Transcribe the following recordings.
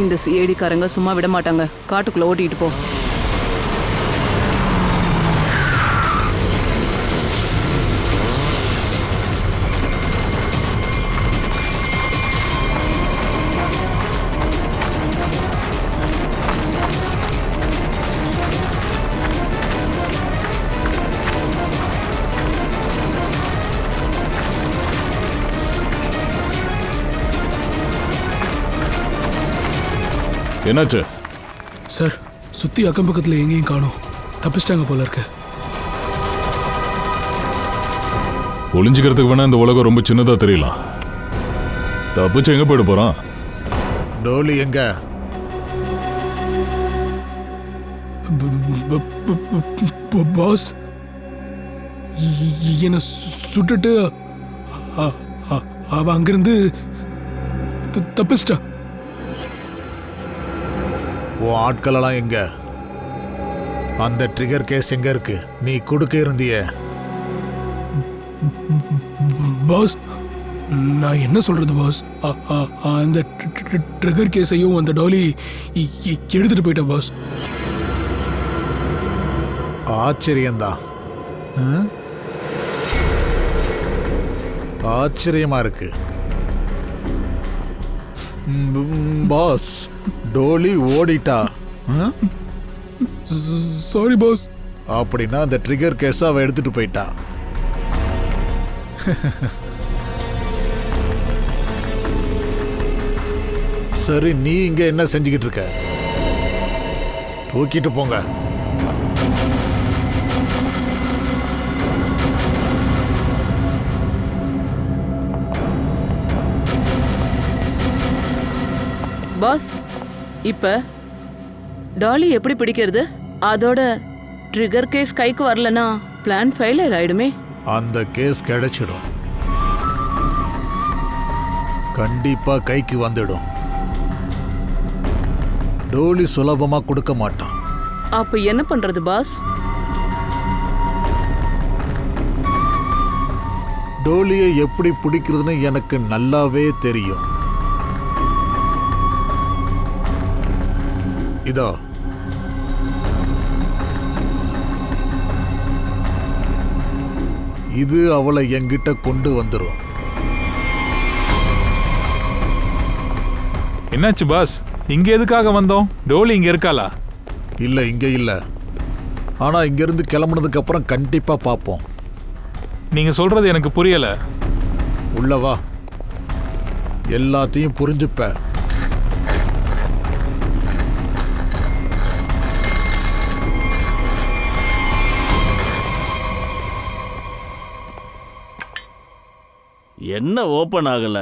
இந்த சிஐடிக்காரங்க சும்மா விட மாட்டாங்க. காட்டுக்குள்ள ஓட்டிட்டு போ. என்னாச்சு சார்? சுத்தி அக்கம் பக்கத்துல எங்கேயும் காணோம். தப்பிச்சிட்டாங்க போல இருக்கு. ஒளிஞ்சுக்கிறதுக்கு வேணா இந்த உலகம் ரொம்ப சின்னதா தெரியலாம். தப்பிச்சு எங்க போயிட போறான்? டோலி எங்க? பாஸ் என்ன சுட்டுட்டு அவ அங்கிருந்து தப்பிச்சிட்டா. உன் ஆட்களெல்லாம் எங்க? அந்த ட்ரிகர் கேஸ் எங்க இருக்கு? நீ கொடுக்க இருந்திய. பாஸ் நான் என்ன சொல்றது பாஸ்? அந்த ட்ரிகர் கேஸையும் அந்த டோலி எடுத்துட்டு போயிட்டா பாஸ். ஆச்சரியம்தான். ஆச்சரியமா இருக்கு பாஸ். டோலி ஓடிட்டா. Sorry boss. அப்படின்னா அந்த ட்ரிகர் கேஸை அவ எடுத்துட்டு போயிட்டா. சரி, நீ இங்க என்ன செஞ்சுக்கிட்டு இருக்க? தூக்கிட்டு போங்க. பாஸ், இப்ப டாலி எப்படி பிடிக்கிறது? அதோட ட்ரிகர் கேஸ் கைக்கு வரலனா பிளான் ஃபெயிலியர் ஆயிடுமே. அந்த கேஸ் கிடைச்சிடும். கண்டிப்பா கைக்கு வந்துடும். டோலி சுலபமா கொடுக்க மாட்டான். அப்ப என்ன பண்றது பாஸ்? டோலியை எப்படி பிடிக்கிறதுன்னு எனக்கு நல்லாவே தெரியும். இதோ இது அவளை என்கிட்ட கொண்டு வந்துரும். என்னாச்சு பாஸ்? இங்க எதுக்காக வந்தோம்? டோலி இங்க இருக்காளா? இல்ல, இங்க இல்ல. ஆனா இங்க இருந்து கிளம்புனதுக்கு அப்புறம் கண்டிப்பா பாப்போம். நீங்க சொல்றது எனக்கு புரியல. உள்ள வா, எல்லாத்தையும் புரிஞ்சுப்ப. என்ன ஓபன் ஆகல?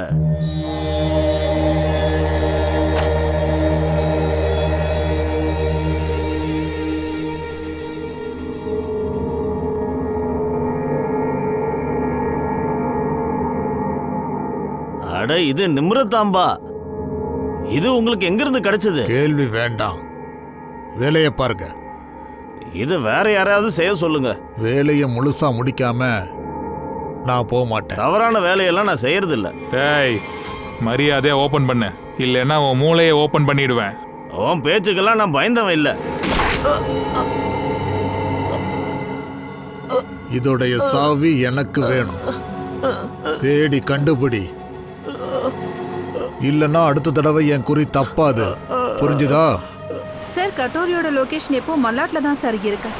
அட, இது நிம்ரதாம்பா. இது உங்களுக்கு எங்கிருந்து கிடைச்சது? கேள்வி வேண்டாம், வேலையை பாருங்க. இது வேற யாராவது செய்ய சொல்லுங்க. வேலையை முழுசா முடிக்காம நான் போக மாட்டேன். தவறான வேலையெல்லாம் நான் செய்யறது இல்ல. டேய், மரியாதையா ஓபன் பண்ணு, இல்லைன்னா உன் மூளையை ஓபன் பண்ணிடுவேன். உன் பேச்சுக்கெல்லாம் நான் பயந்தவன் இல்ல. இதோடைய சாவி எனக்கு வேணும். தேடி கண்டுபிடி, இல்லைன்னா அடுத்த தடவை என் குறி தப்பாது. புரிஞ்சுதா? சார், கட்டோரியோட லொகேஷன் எப்போ மல்லாட்ல தான் சார் இருக்கு.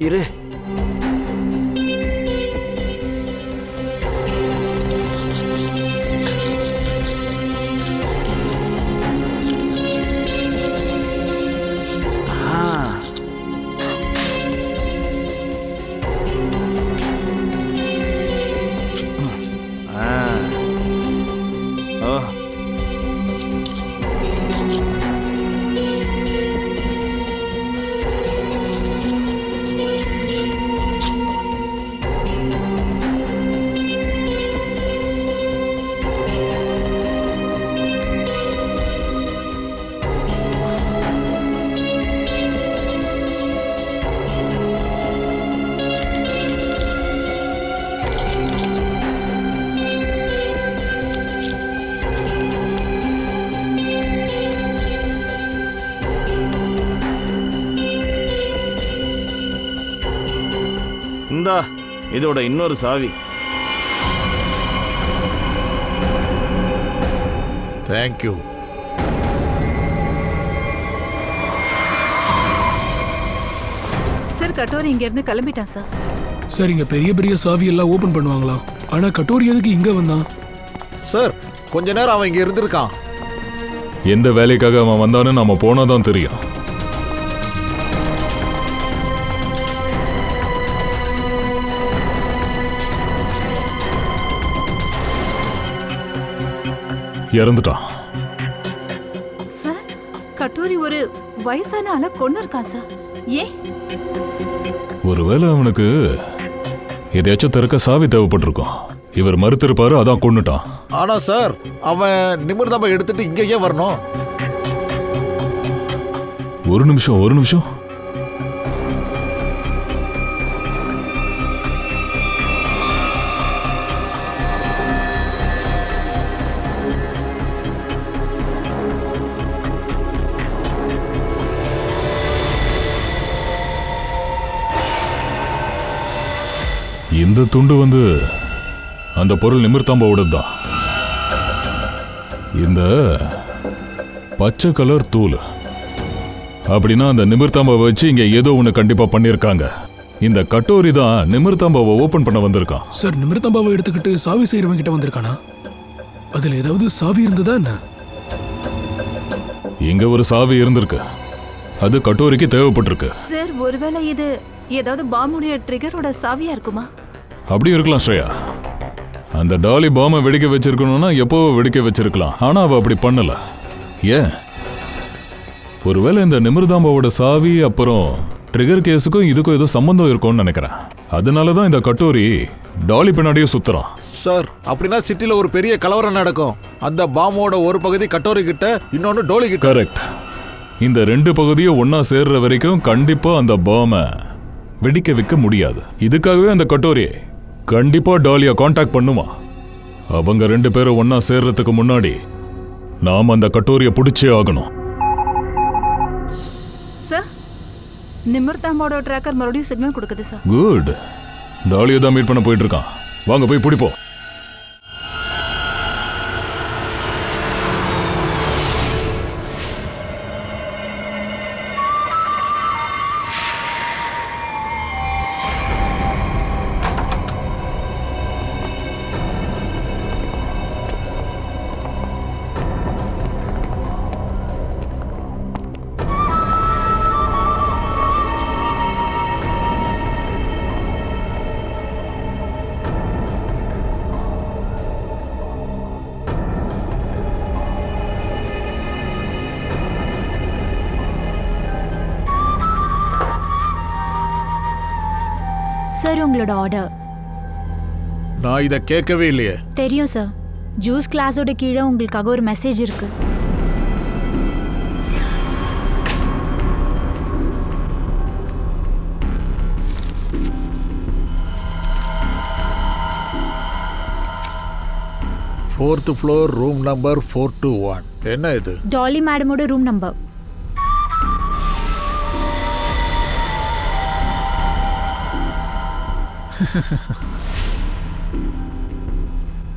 இரு. இந்தா இதோட இன்னொரு சாவி. தேங்க்யூ. சார் கட்டோரி இங்க இருந்து கிளம்பிட்டான் சார். சார் இங்க பெரிய பெரிய சாவி எல்லாம் ஓபன் பண்ணுவாங்களா? ஆனா கட்டோரி எதுக்கு இங்க வந்தான்? சார் கொஞ்ச நேரம் அவன் இங்க இருந்திருக்கான். எந்த வேலைக்காக அவன் வந்தான்னு நாம போனாதான் தெரியும். இறந்துட்டான். சார் கட்டோரி ஒரு வயசான ஆளை கொண்டு இருக்கான் சார். ஏன்? ஒருவேளை அவனுக்கு எதையாச்சும் திறக்க சாவி தேவைப்பட்டிருக்கும். இவர் மறுத்திருப்பாரு, அதான் கொன்னுட்டான். ஆனா சார் அவன் நிமிர்தாம எடுத்துட்டு இங்க ஏன் வரணும்? ஒரு நிமிஷம். இந்த துண்டு வந்து அந்த பொருள் நிமிர்தாம்பாவோடது தான். இந்த பச்சை கலர் தூள் அப்படின்னா அந்த நிமிர்தாம்பாவை வச்சு இங்க ஏதோ ஒன்று கண்டிப்பா பண்ணியிருக்காங்க. இந்த கட்டோரி தான் நிமிர்தாம்பாவை ஓபன் பண்ண வந்திருக்கான். சார் நிமிர்தாம்பாவை எடுத்துக்கிட்டு சாவி செய்யறவங்க கிட்ட வந்திருக்கானா? அதுல ஏதாவது சாவி இருந்ததா என்ன? இங்க ஒரு சாவி இருந்திருக்கு, அது கட்டோரிக்கு தேவைப்பட்டிருக்கு. சார் ஒருவேளை இது ஏதாவது பாம்புடைய ட்ரிகரோட சாவியா இருக்குமா? அப்படி இருக்கலாம் ஸ்ரேயா. அந்த டாலி பாம்பை வெடிக்க வச்சிருக்கணும்னா எப்போ வெடிக்க வச்சிருக்கலாம். ஆனா அவ அப்படி பண்ணல. ஏன்? ஒருவேளை இந்த நிமிர்தாம்பாவோட சாவி அப்புறம் ட்ரிகர் கேஸுக்கும் இதுக்கும் ஏதோ சம்பந்தம் இருக்கும்னு நினைக்கிறேன். அதனாலதான் இந்த கட்டோரி டாலி பின்னாடியே சுத்துறான். சார் அப்படின்னா சிட்டில ஒரு பெரிய கலவரம் நடக்கும். அந்த பாம்போட ஒரு பகுதி கட்டோரி கிட்ட, இன்னொன்னு டோலி கிட்ட. கரெக்ட். இந்த ரெண்டு பகுதியும் ஒன்னா சேர்ற வரைக்கும் கண்டிப்பா அந்த பாம்பை வெடிக்க வைக்க முடியாது. இதுக்காகவே அந்த கட்டோரி கண்டிப்பா டாலியா காண்டாக்ட் பண்ணுமா. அவங்க ரெண்டு பேரும் ஒன்னா சேர்றதுக்கு முன்னாடி நாம அந்த கட்டோரியை பிடிச்சே ஆகணும். சார் நிமிர்தாம்போட ட்ராக்கர் மறுபடியும் சிக்னல் கொடுக்குது சார். குட். டாலியை தான் மீட் பண்ண போயிட்டு இருக்கான். வாங்க போய் பிடிப்போம். சார் உங்களோட ஆர்டர். நான் இதை கேட்கவே இல்லையே. தெரியும் சார். ஜூஸ் கிளாஸோட கீழே உங்களுக்காக ஒரு மெசேஜ் இருக்கு. Fourth floor room number 421. என்ன இது? டாலி மேடமோட ரூம் நம்பர்.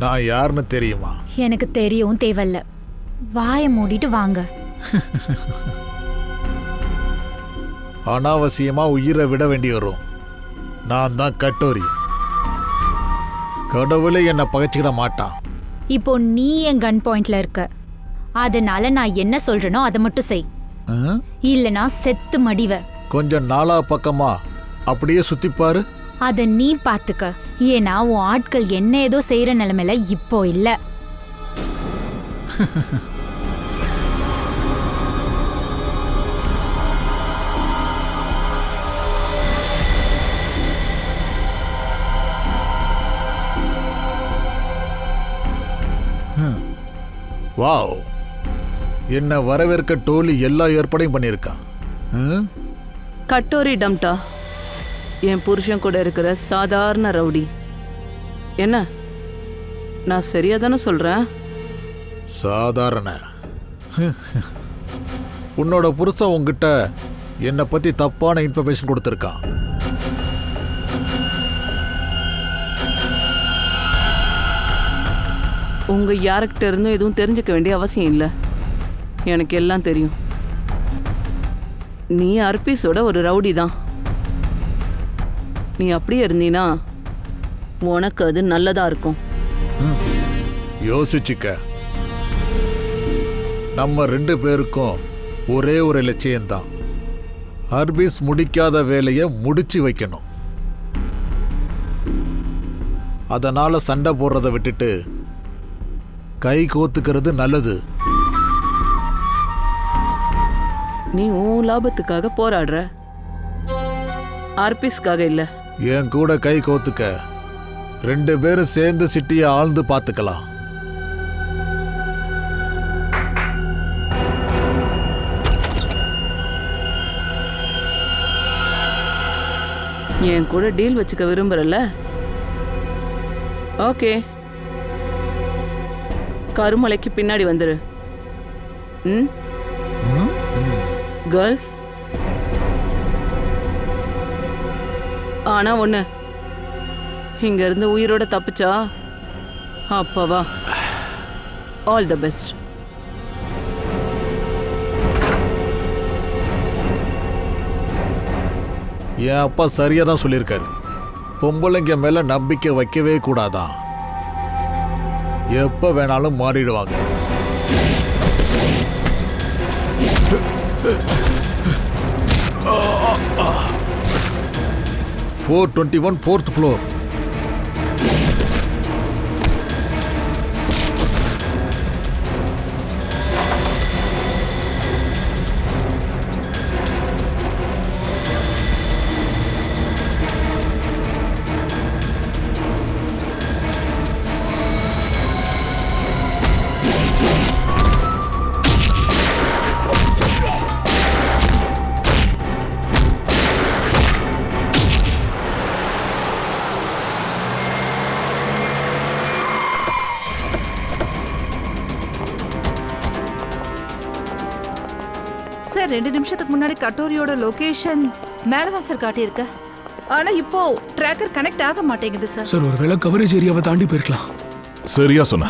நான் யாருன்னு தெரியுமா? எனக்கு தெரியும், தேவையில்ல. வாயை மூடிட்டு வாங்க. அனாவசியமா உயிரை விட வேண்டி வரும். நான் தான் கட்டோரி. கடவுளே என்னை பகைச்சிக்கிட மாட்டான். இப்போ நீ என் கன் பாயிண்ட்ல இருக்க, அதனால நான் என்ன சொல்றேனோ அதை மட்டும் செய், இல்லனா செத்து மடிவ. கொஞ்சம் நாலா பக்கமா அப்படியே சுத்திப்பாரு. அத நீ பாத்துக்க, ஏன்னா உன் ஆட்கள் என்ன ஏதோ செய்யற நிலைமையில இப்போ இல்ல. வாவ், என்ன வரவேற்க டோலி எல்லா ஏற்பாடையும் பண்ணியிருக்கான். கட்டோரி டம்டா என் புருஷன் கூட இருக்கிற சாதாரண ரவுடி. என்ன, நான் சரியா தானே சொல்றேன்? சாதாரண உன்னோட புருஷன் உங்ககிட்ட என்னை பத்தி தப்பான இன்ஃபர்மேஷன் கொடுத்துருக்கான். உங்க யார்கிட்ட இருந்தும் எதுவும் தெரிஞ்சுக்க வேண்டிய அவசியம் இல்லை, எனக்கு எல்லாம் தெரியும். நீ அர்பீஸோட ஒரு ரவுடி தான். நீ அப்படியே இருந்தீனா உனக்கு அது நல்லதா இருக்கும். யோசிச்சுக்க, நம்ம 2 பேருக்கும் ஒரே ஒரு லட்சியம்தான். அர்பீஸ் முடிக்காத வேலையை முடிச்சு வைக்கணும். அதனால சண்டை போடுறதை விட்டுட்டு கை கோத்துக்கிறது நல்லது. நீ உன் லாபத்துக்காக போராடுற, ஆர்பிஸ்க்காக இல்ல. என் கூட கை கோத்துக்க, 2 பேரும் சேர்ந்து சிட்டியை ஆழ்ந்து பார்த்துக்கலாம். என் கூட டீல் வச்சுக்க விரும்புறல? ஓகே, கருமலைக்கு பின்னாடி வந்துரு. கேர்ள்ஸ், ஆனா ஒண்ணு, இங்க இருந்து உயிரோட தப்பிச்சா அப்பவா ஆல் தி பெஸ்ட். என் அப்பா சரியா தான் சொல்லியிருக்காரு. பொம்பளைங்க மேல நம்பிக்கை வைக்கவே கூடாதான். எப்ப வேணாலும் மாறிடுவாங்க. "421 4th ஃப்ளோர்." சார் 2 நிமிஷத்துக்கு முன்னாடி கட்டோரியோட லொகேஷன் மேலதான் சார் காட்டியிருக்க. ஆனா இப்போ ட்ராக்கர் கனெக்ட் ஆக மாட்டேங்குது சார். சார் ஒருவேளை கவரேஜ் ஏரியாவை தாண்டி போயிருக்கலாம். சரியா சொன்ன.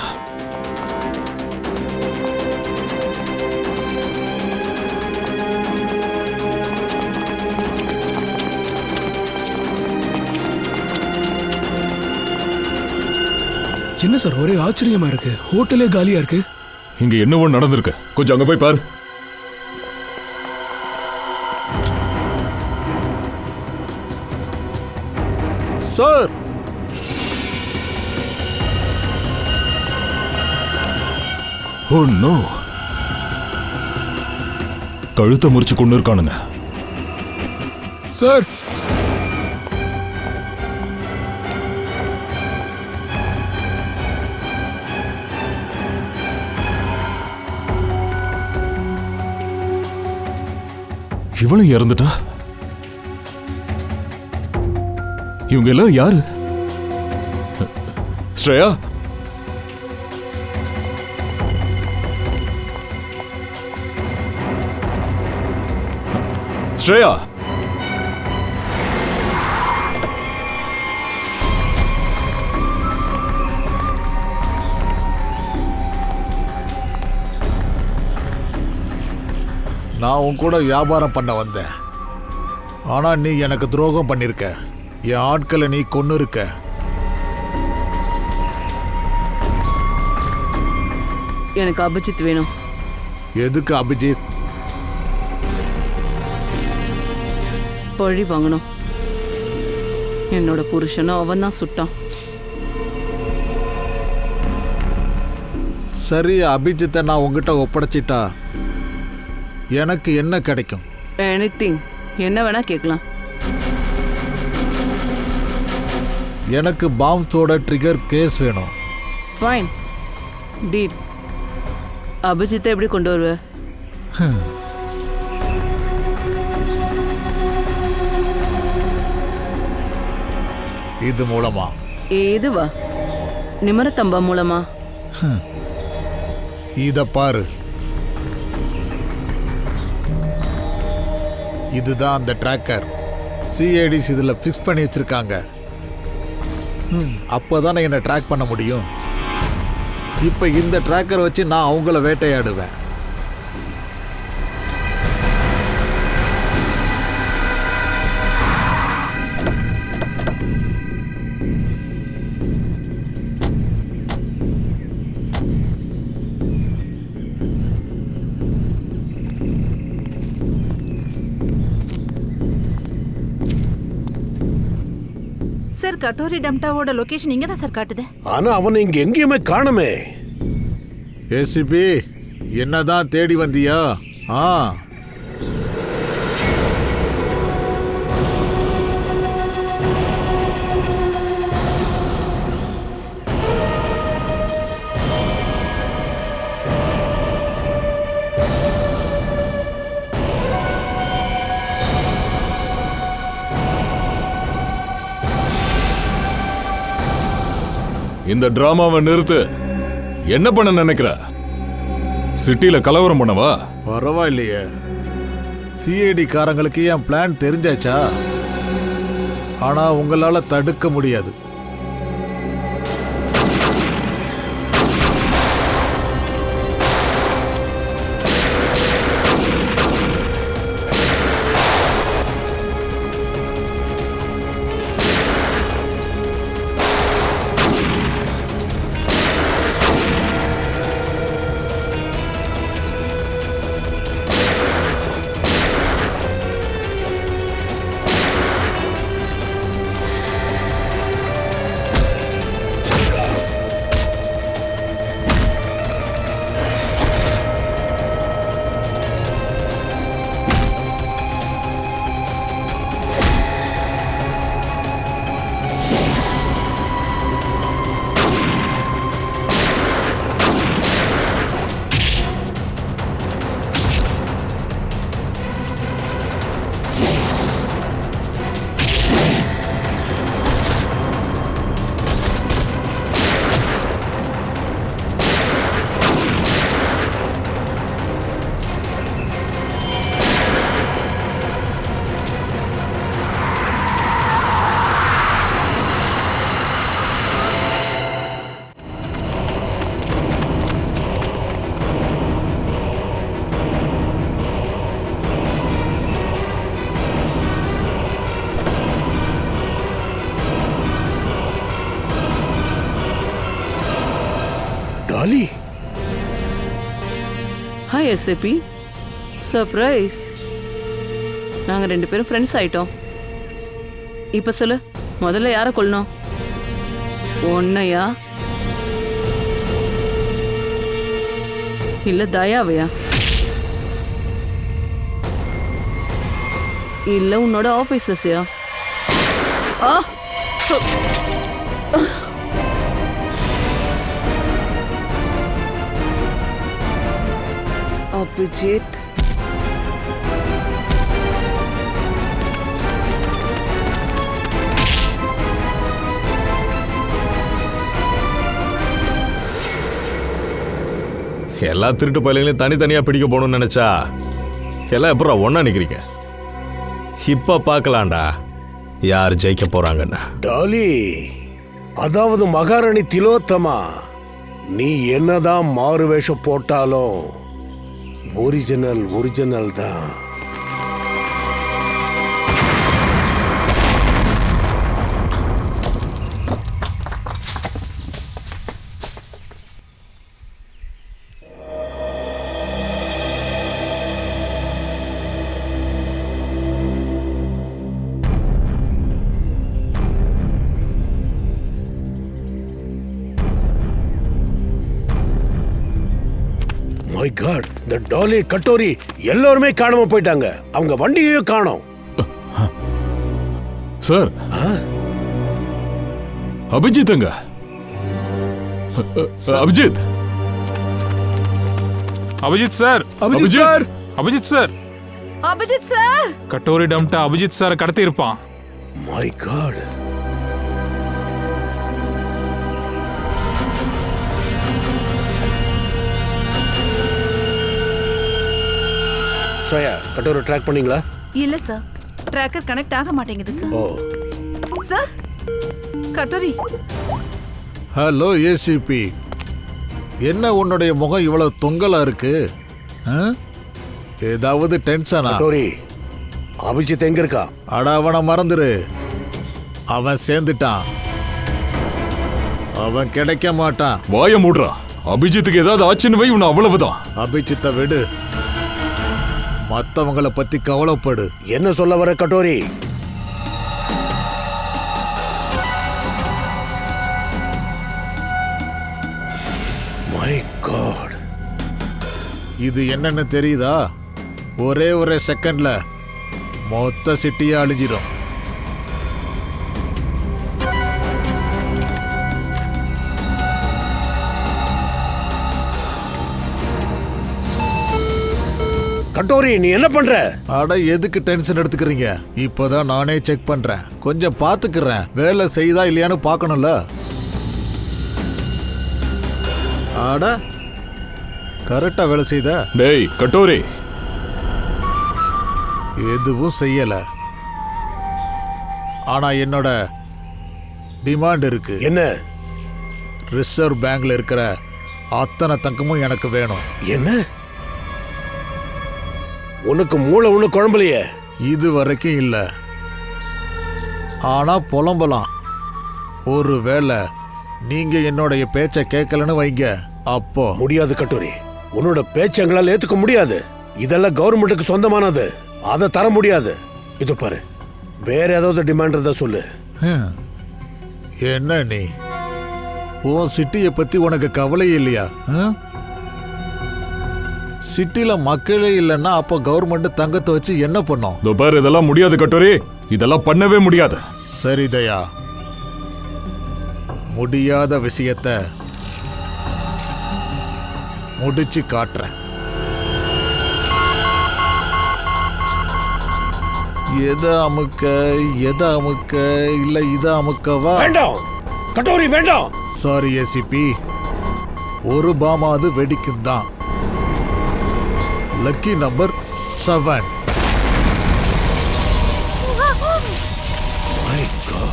என்ன சார் ஒரே ஆச்சரியமா இருக்கு, ஹோட்டலே காலியா இருக்கு. இங்க என்னவோ நடந்திருக்கு, கொஞ்சம் அங்க போய் பாரு. சார், ஓ நோ, கழுத்தை முறிச்சு கொண்டு இருக்கானுங்க. சார் இவளும் இறந்துட்டா. இவங்க எல்லாம் யாரு? ஸ்ரேயா, ஸ்ரேயா, நான் உன் கூட வியாபாரம் பண்ண வந்தேன். ஆனா நீ எனக்கு துரோகம் பண்ணிருக்க. என் ஆட்களை நீ கொன்னு இருக்க. எனக்கு அபிஜித் வேணும். எதுக்கு அபிஜித்? பழி வாங்கணும். என்னோட புருஷனும் அவன் தான் சுட்டான். சரி, அபிஜித்தை நான் உங்ககிட்ட ஒப்படைச்சிட்டா எனக்கு என்ன கிடைக்கும்? எனிதிங், என்ன வேணா கேட்கலாம். எனக்கு பாம்ஸோட ட்ரிகர் கேஸ் வேணும். Fine deal. அபிஜித்தை எப்படி கொண்டு வருவ? இது மூலமா? இதுவா? நிமரத்தம்பா மூலமா? இத பாரு, இதுதான் அந்த ட்ராக்கர். சிஐடிஸ் இதுல ஃபிக்ஸ் பண்ணி வச்சிருக்காங்க. அப்போதானே என்னை ட்ராக் பண்ண முடியும். இப்போ இந்த ட்ராக்கரை வச்சு நான் அவங்கள வேட்டையாடுவேன். சார், கட்டோரி டம்டாவோட லொகேஷன் இங்க தான் சார் காட்டுது. ஆனா அவனை இங்க எங்கேயுமே காணுமே. ஏசிபி, என்னதான் தேடி வந்தியா? இந்த டிராமாவை நிறுத்து. என்ன பண்ண நினைக்கிற? சிட்டில கலவரம் பண்ணவா? பரவாயில்லையே, சிஐடி காரங்களுக்கு என் பிளான் தெரிஞ்சாச்சா? ஆனா உங்களால தடுக்க முடியாது. Dolly, hi SAP. சர்ப்ரைஸ். நாங்க 2 பேரும் ஃப்ரெண்ட்ஸ் ஆயிட்டோம். இப்ப சொல்லு, முதல்ல யாரை கொல்லணும்? உன்னையா இல்ல தயாவையா இல்ல உன்னோட ஆபீசர்ஸையா? அபிஜித், எல்லா திருட்டு பயிலையும் தனித்தனியா பிடிக்க போகணும்னு நினைச்சா எல்லாம் எப்பறம் ஒண்ணா நிக்கிறீங்க. இப்ப பார்க்கலாம்டா யார் ஜெயிக்க போறாங்கன்னு. டாலி, அதாவது மகாராணி திலோத்தமா, நீ என்னதான் மாறு வேஷம் போட்டாலும் ஒரிஜினல் தான். மை காட், இந்த டாலி கட்டோரி எல்லாருமே காணாம போயிட்டாங்க. அவங்க வண்டியையும் காணோம். சார், அபிஜித் எங்க? Abhijit Abhijit sir, Abhijit sir, Abhijit sir, Abhijit sir, Katori டம்ட்ட அபிஜித் சாரை கடத்தி இருப்பான். My god. ஸ்ரேயா, கட்டோரை ட்ராக் பண்ணீங்களா? இல்ல சார், ட்ராக்கர் கனெக்ட் ஆக மாட்டேங்குது sir. Oh, sir, Katori. Hello ACP, என்ன உன்னுடைய முகம் இவ்வளவு தொங்கலா இருக்கு? ஏதாவது டென்ஷனா? கட்டோரி, அபிஜித் எங்க இருக்கா? அட, அவனை மறந்துரு. அவன் சேர்ந்துட்டான். அவன் கிடைக்க மாட்டான். வாய மூடுறா. அபிஜித்துக்கு ஏதாவது ஆச்சுன்னு வை, உன்னை அவ்வளவுதான். அபிஜித்தை விடு, மற்றவங்களை பத்தி கவலைப்படு. என்ன சொல்ல வர கட்டோரி? மை காட், இது என்னன்னு தெரியுதா? ஒரே செகண்ட்ல மொத்த சிட்டியே அழிஞ்சிடும். கட்டோரி, நீ என்ன பண்ற? அட, எதுக்கு டென்ஷன் எடுத்துக்கிறீங்க? இப்போதான் நானே செக் பண்றேன். கொஞ்சம் பாத்துக்கிறேன். வேலை செய்தா இல்லையான்னு பார்க்கணும்ல. அட, கரெக்டா வேலை செய்த. டேய் கட்டோரி, எதுவும் செய்யல. ஆனா என்னோட டிமாண்ட் இருக்கு. என்ன? ரிசர்வ் பேங்க்ல இருக்கிற அத்தனை தங்கமும் எனக்கு வேணும். என்ன? உனக்கு மூளை ஒண்ணு குழம்பலையே? இது வரைக்கும் இல்ல. ஆனா புலம்பலாம். ஒருவேளை நீங்க என்னோடைய பேச்ச கேட்கலன்னு வைங்க, அப்போ. முடியாது கட்டோரி, உன்னோட பேச்சு எங்களால் ஏத்துக்க முடியாது. இதெல்லாம் கவர்மெண்ட்டுக்கு சொந்தமானது. அதை தர முடியாது. இது பாரு, வேற ஏதாவது டிமாண்ட் இருந்தா சொல்லு. என்ன நீ, உன் சிட்டியை பத்தி உனக்கு கவலை இல்லையா? சிட்டில மக்களே இல்லைன்னா அப்போ கவர்மெண்ட் தங்கத்தை வச்சு என்ன பண்ணும்? பாரு, இதெல்லாம் முடியாது கட்டோரி. இதெல்லாம் பண்ணவே முடியாது. சரி தயா, முடியாத விஷயத்தை முடிச்சு காட்டுறேன். எதை அமுக்க இல்ல இதை அமுக்கவா? வேண்டாம் கட்டோரி, வேண்டாம். சாரி ஏசிபி, ஒரு பாமாவது வெடிக்கும் தான். Lucky number 7. My God.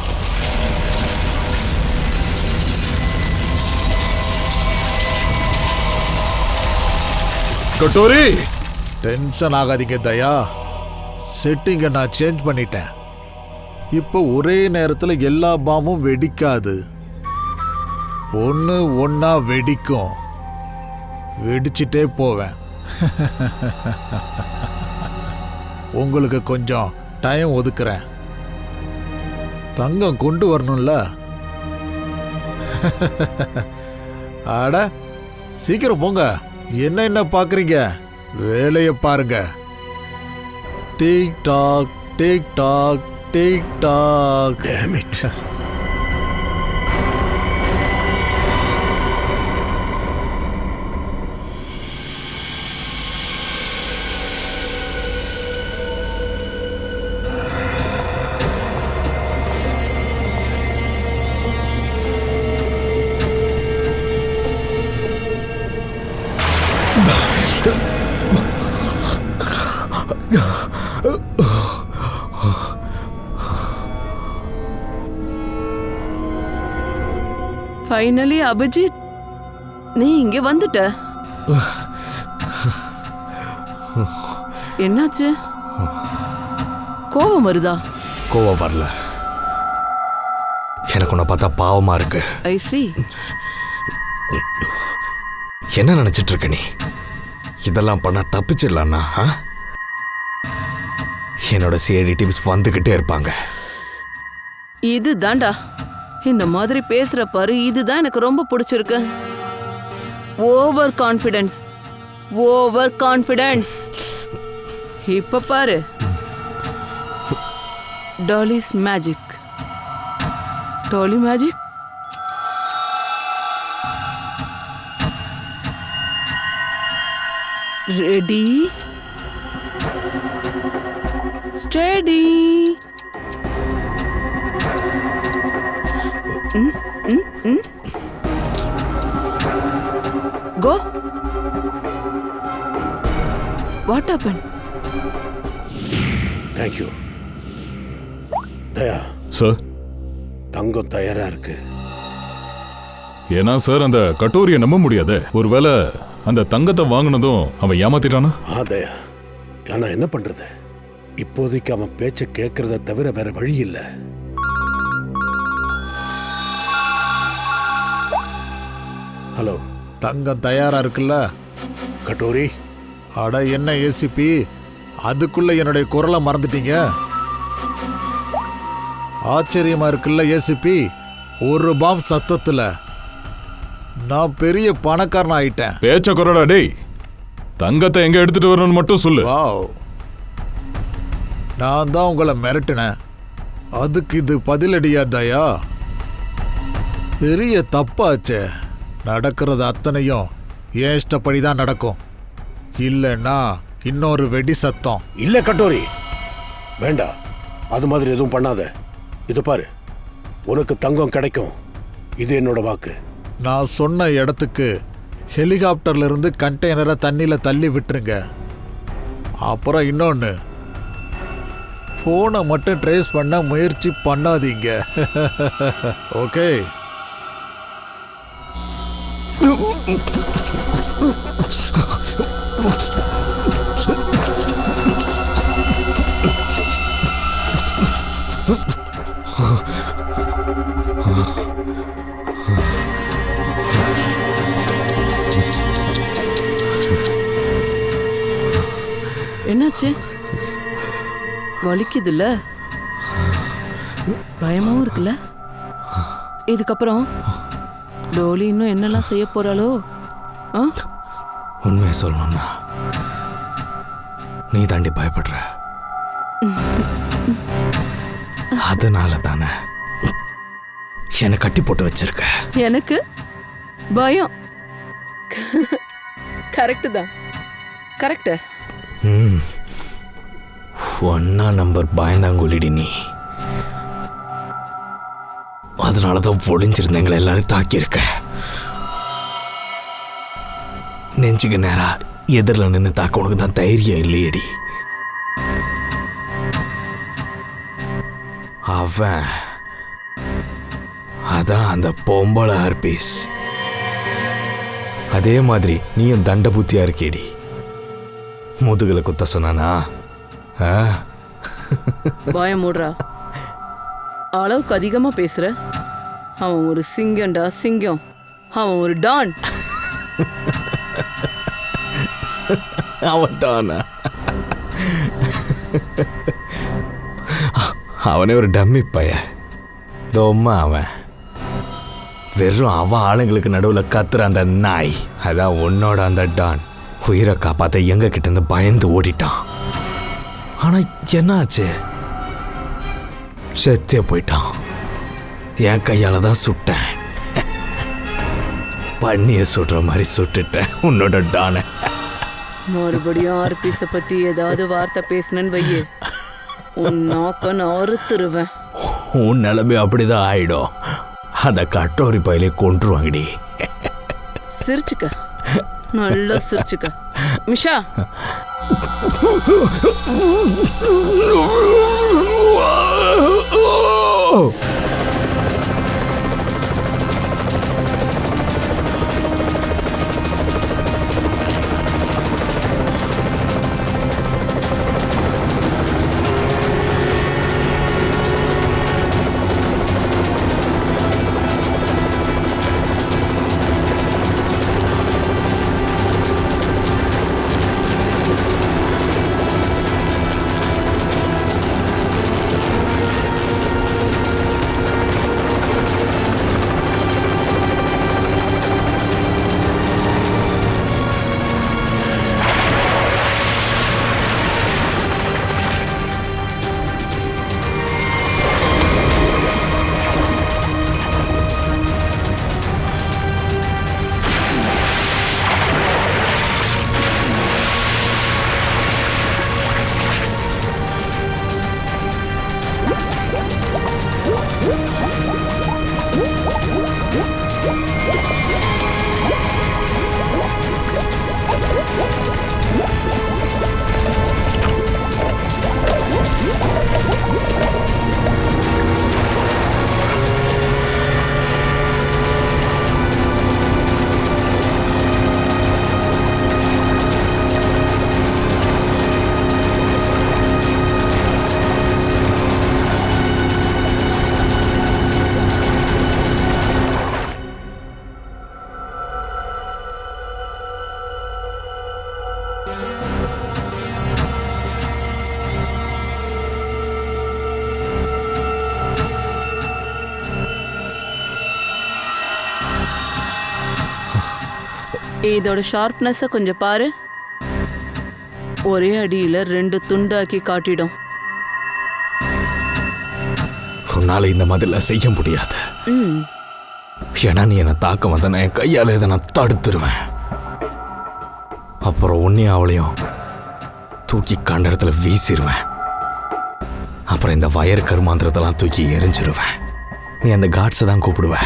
Katori, tension ஆகாதீங்க தயா. செட்டிங்கை நான் சேஞ்ச் பண்ணிட்டேன். இப்போ ஒரே நேரத்தில் எல்லா பாமும் வெடிக்காது. ஒன்னா வெடிக்கும். வெடிச்சிட்டே போவேன். உங்களுக்கு கொஞ்சம் டைம் ஒதுக்குறேன். தங்கம் கொண்டு வரணும்ல. அட, சீக்கிரம் போங்க. என்ன பார்க்குறீங்க? வேலையை பாருங்க. Tick tock tick tock tick tock. Damn it. Finally Abhijit, நீ இங்க வந்துட்ட. என்னாச்சு? கோபம் வருதா? கோவம் வரல, எனக்கு உன்னை பார்த்தா பாவமா இருக்கு. ஐ see. என்ன நினைச்சிட்டு இருக்க நீ? இதெல்லாம் பண்ணா தப்பிச்சிடலான்னா? என்னோட சிஐடி டீம்ஸ் வந்துகிட்டே இருப்பாங்க. இது தாண்டா, இந்த மாதிரி பேசுற பாரு, இதுதான் எனக்கு ரொம்ப பிடிச்சிருக்கு. Over confidence. Over confidence. இப்ப பாரு, Dolly's magic. Dolly magic. Ready, steady. Go. What happened? Thank you. Daya, sir. தங்கம் தயாரா இருக்கு. ஏன்னா சார் அந்த கட்டோரியை நம்ப முடியாது. ஒருவேளை அந்த தங்கத்தை வாங்கினதும் அவன் ஏமாத்திட்டானா? தயா, ஆனா என்ன பண்றது? இப்போதைக்கு அவன் பேச்ச கேட்கறத தவிர வேற வழி இல்லை. ஹலோ, தங்கம் தயாரா இருக்குல்ல? கட்டோரி. அட என்ன ஏசிபி, அதுக்குள்ள என்னுடைய குரலை மறந்துட்டீங்க? ஆச்சரியமா இருக்குல்ல ஏசிபி, ஒரு பாம் சத்தத்துல நான் பெரிய பணக்காரன் ஆயிட்டேன். பேச்ச குரடா டேய். தங்கத்தை எங்க எடுத்துட்டு வரணும்னு மட்டும் சொல்லு. வாவ், நான் தான் உங்களை மிரட்டினேன். அதுக்கு இது பதிலடியா தயா? பெரிய தப்பாச்சே. நடக்கிறது அத்தனையும் ஏன் இஷ்டப்படி தான் நடக்கும். இல்லைன்னா இன்னொரு வெடி சத்தம். இல்ல கட்டோரி, வேண்டாம். அது மாதிரி எதுவும் பண்ணாத. இது பாரு, உனக்கு தங்கம் கிடைக்கும். இது என்னோட வாக்கு. நான் சொன்ன இடத்துக்கு ஹெலிகாப்டர்ல இருந்து கண்டெய்னரை தண்ணியில் தள்ளி விட்டுருங்க. அப்புறம் இன்னொன்று, ஃபோனை மட்டும் ட்ரேஸ் பண்ண முயற்சி பண்ணாதீங்க. ஓகே? என்னாச்சு? வலிக்குதுல்ல? பயமாவும் இருக்குல்ல? இதுக்கப்புறம் டோலி இன்னும் என்னெல்லாம் செய்ய போறாளோ? உண்மையை சொல்லணும்னா நீ தாண்டி பயப்படுற. அதனால தானே என்னை கட்டி போட்டு வச்சிருக்க. எனக்கு பயம். கரெக்டு தான். கரெக்டு. ஒன்னா நம்பர் பயந்தாங்குழிடி நீ. அதனாலதான் ஒளிஞ்சிருந்த எங்களை எல்லாரும் தாக்கியிருக்க. நெஞ்சுக்கு நேரா எதிரில் நின்று தாக்க உனக்கு தான் தைரியம் இல்லையடி. அவன் அதான் அந்த பொம்பளை ஹர்பீஸ். அதே மாதிரி நீயும் தண்ட புத்தியா இருக்கேடி. முதுகுல குத்த சொன்னானா? பயம் மூடுறா. அளவுக்கு அதிகமா பேசுற. அவன் ஒரு சிங்கம்டா, சிங்கம். அவன் ஒரு டான். அவன் டானா? அவனே ஒரு டம்மி பைய. தோம்மா அவன் வெறும் அவன் ஆளுங்களுக்கு நடுவில் கத்துற அந்த நாய். அதான் உன்னோட அந்த டான். உயிரை காப்பாற்ற எங்க கிட்ட இருந்து பயந்து ஓடிட்டான். ஆனா என்ன ஆச்சு? செத்தே போயிட்டான். என் கையால தான் சுட்டேன். பண்ணிய சுடுற மாதிரி சுட்டுட்டேன் உன்னோட டானை. மறுபடியும் ஆர்பிஸ பத்தி ஏதாவது வார்த்தை பேசணுன்னு வையே, உன் நாக்கன்னு அறுத்துருவேன். உன் நிலைமை அப்படிதான் ஆயிடும். அந்த கட்டோரி பயிலே கொன்றுவாங்கடி. சிரிச்சுக்க, நல்லா சிரிச்சுக்க. மிஷா, இதோட ஷார்ப்னஸை கொஞ்சம் பாரு. ஒரே அடியில 2 துண்டாக்கி காட்டிடும். உன்னால இந்த மாதிரிலாம் செய்ய முடியாது. ஏன்னா நீ என்னை தாக்க வந்த நான் என் கையால் இதை நான் தடுத்துருவேன். அப்புறம் உன்னையும் அவளையும் தூக்கி கண்ட இடத்துல வீசிடுவேன். அப்புறம் இந்த வயர் கருமாந்திரத்தெல்லாம் தூக்கி எரிஞ்சிருவேன். நீ அந்த காட்ஸை தான் கூப்பிடுவ.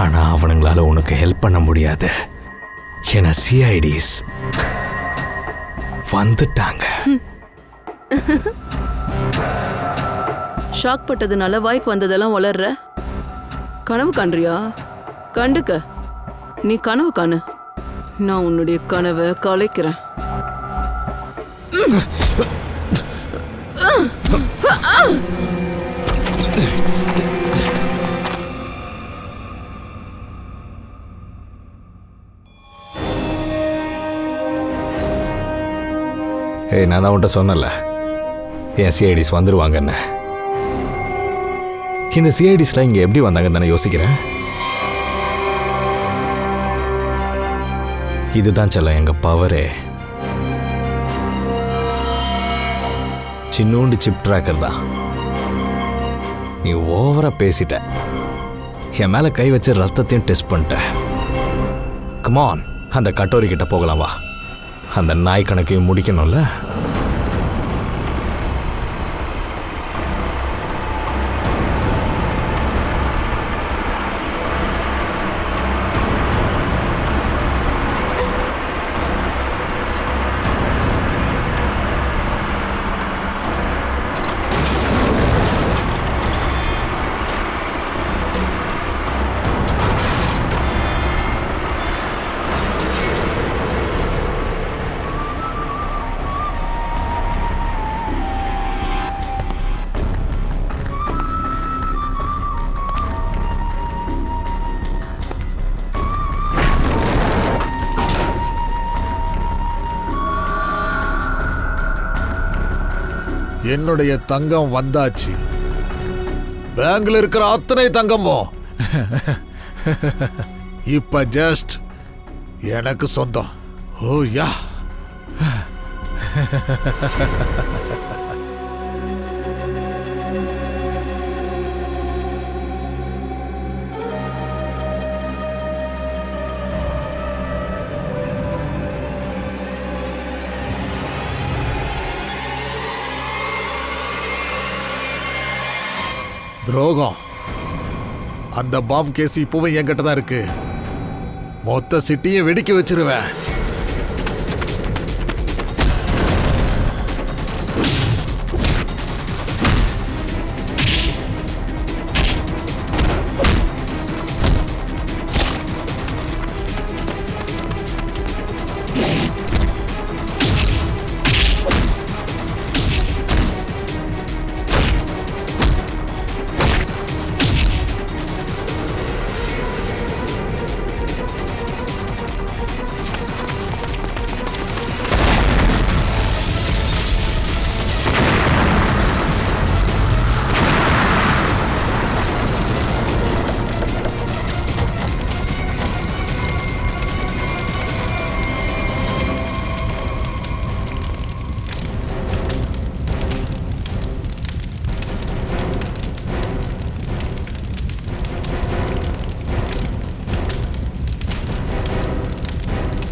ஆனால் அவனுங்களால உனக்கு ஹெல்ப் பண்ண முடியாது. ஏன்னா சிஐடிஸ் வந்துட்டாங்க. ஷாக் பட்டதுனால வாய்க்கு வந்ததெல்லாம் வளர்ற. கனவு காண்றியா? கண்டுக்க. நீ கனவு காணு. நான் உன்னுடைய கனவை கலைக்கிறேன். ஏய், நான் தான் உன்ட்ட சொன்னல என் சிஐடிஸ் வந்துருவாங்கன்னு. இந்த சிஐடிஸ்லாம் இங்கே எப்படி வந்தாங்கன்னு தானே யோசிக்கிறேன். இதுதான் செல்ல எங்க பவரே. சின்னூண்டு சிப் ட்ராக்கர் தான். நீ ஓவரா பேசிட்ட. என் மேல கை வச்சு ரத்தத்தையும் டெஸ்ட் பண்ணிட்ட. கமான், அந்த கட்டோரி கிட்ட போகலாம் வா. அந்த நாய் கணக்கையும் முடிக்கணும்ல. என்னுடைய தங்கம் வந்தாச்சு. பேங்க்ல இருக்கிற அத்தனை தங்கமும் இப்ப ஜஸ்ட் எனக்கு சொந்தம். ஓ யா. துரோகம். அந்த பாம் கேஸ் இப்பவும் என்கிட்ட தான் இருக்கு. மொத்த சிட்டியை வெடிக்க வச்சிருவேன்.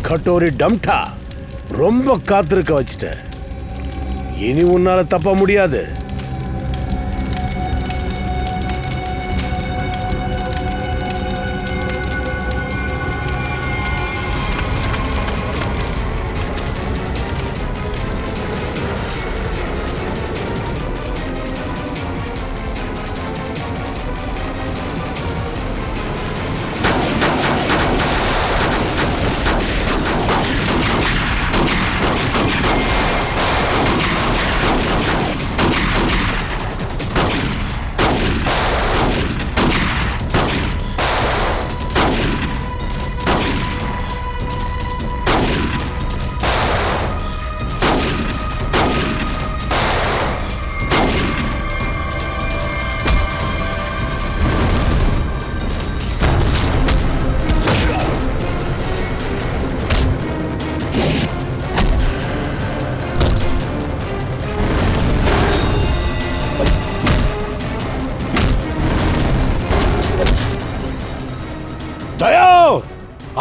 கட்டோரி டம்டா, ரொம்ப காத்திருக்க வச்சுட்ட. இனி உன்னால தப்ப முடியாது.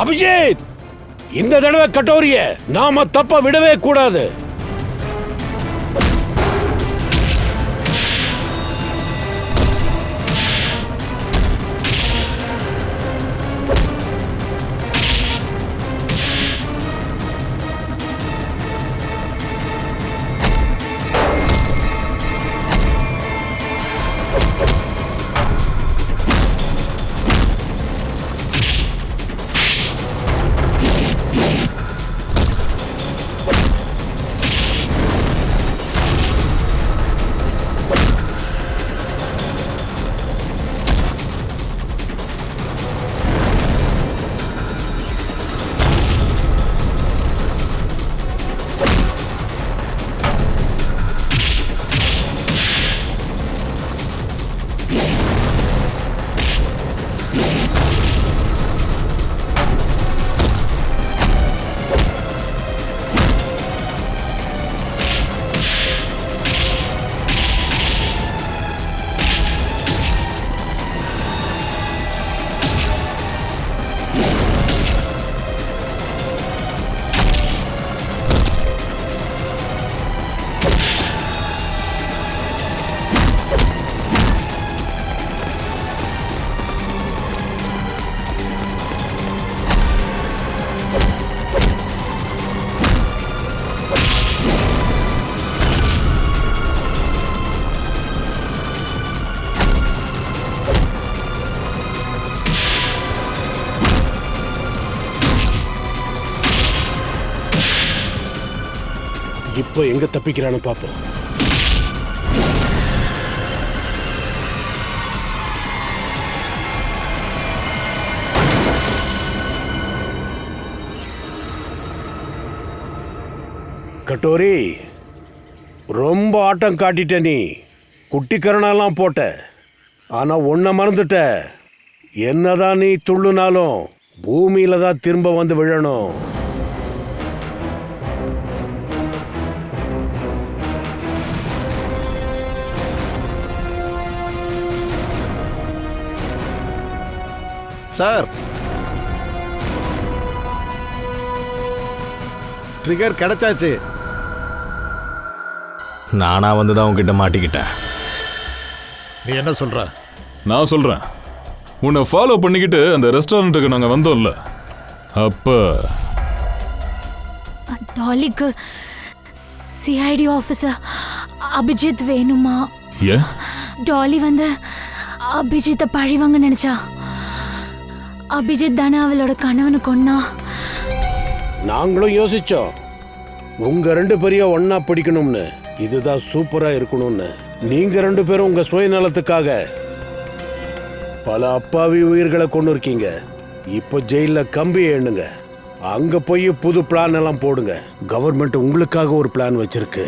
அபிஜித், இந்த தடவை கட்டோரிய நாம தப்ப விடவே கூடாது. இப்போ எங்க தப்பிக்கிறான்னு பாப்போம். கட்டோரி, ரொம்ப ஆட்டம் காட்டிட்ட. நீ குட்டிக்கரணெல்லாம் போட்ட, ஆனா ஒன்ன மறந்துட்ட. என்னதான் நீ துள்ளுனாலும் பூமியில தான் திரும்ப வந்து விழணும். சார், ட்ரிகர் கிடைச்சாச்சு. நானா வந்து தான் உங்ககிட்ட மாட்டிக்கிட்டேன். நீ என்ன சொல்ற? நான் சொல்றேன், உன்னை ஃபாலோ பண்ணிக்கிட்டு அந்த ரெஸ்டாரண்ட்டுக்கு நாங்கள் வந்தோம்ல, அப்ப டாலிக்கு சிஐடி ஆஃபீஸர் அபிஜித் வேணுமா? ஏன்? டாலி வந்து அபிஜித்தை பழிவாங்க நினைச்சா. அபிஜித் தானே அவளோட கணவனை கொன்னா. நாங்களும் யோசிச்சோம் உங்க ரெண்டு பேரையும் ஒன்னா பிடிக்கணும்னு. இதுதான் சூப்பரா இருக்கணும்னு. நீங்க ரெண்டு பேரும் உங்க சுயநலத்துக்காக பல அப்பாவி உயிர்களை கொண்டு இருக்கீங்க. இப்போ ஜெயில கம்பி எண்ணுங்க. அங்க போய் புது பிளான் எல்லாம் போடுங்க. கவர்மெண்ட் உங்களுக்காக ஒரு பிளான் வச்சிருக்கு.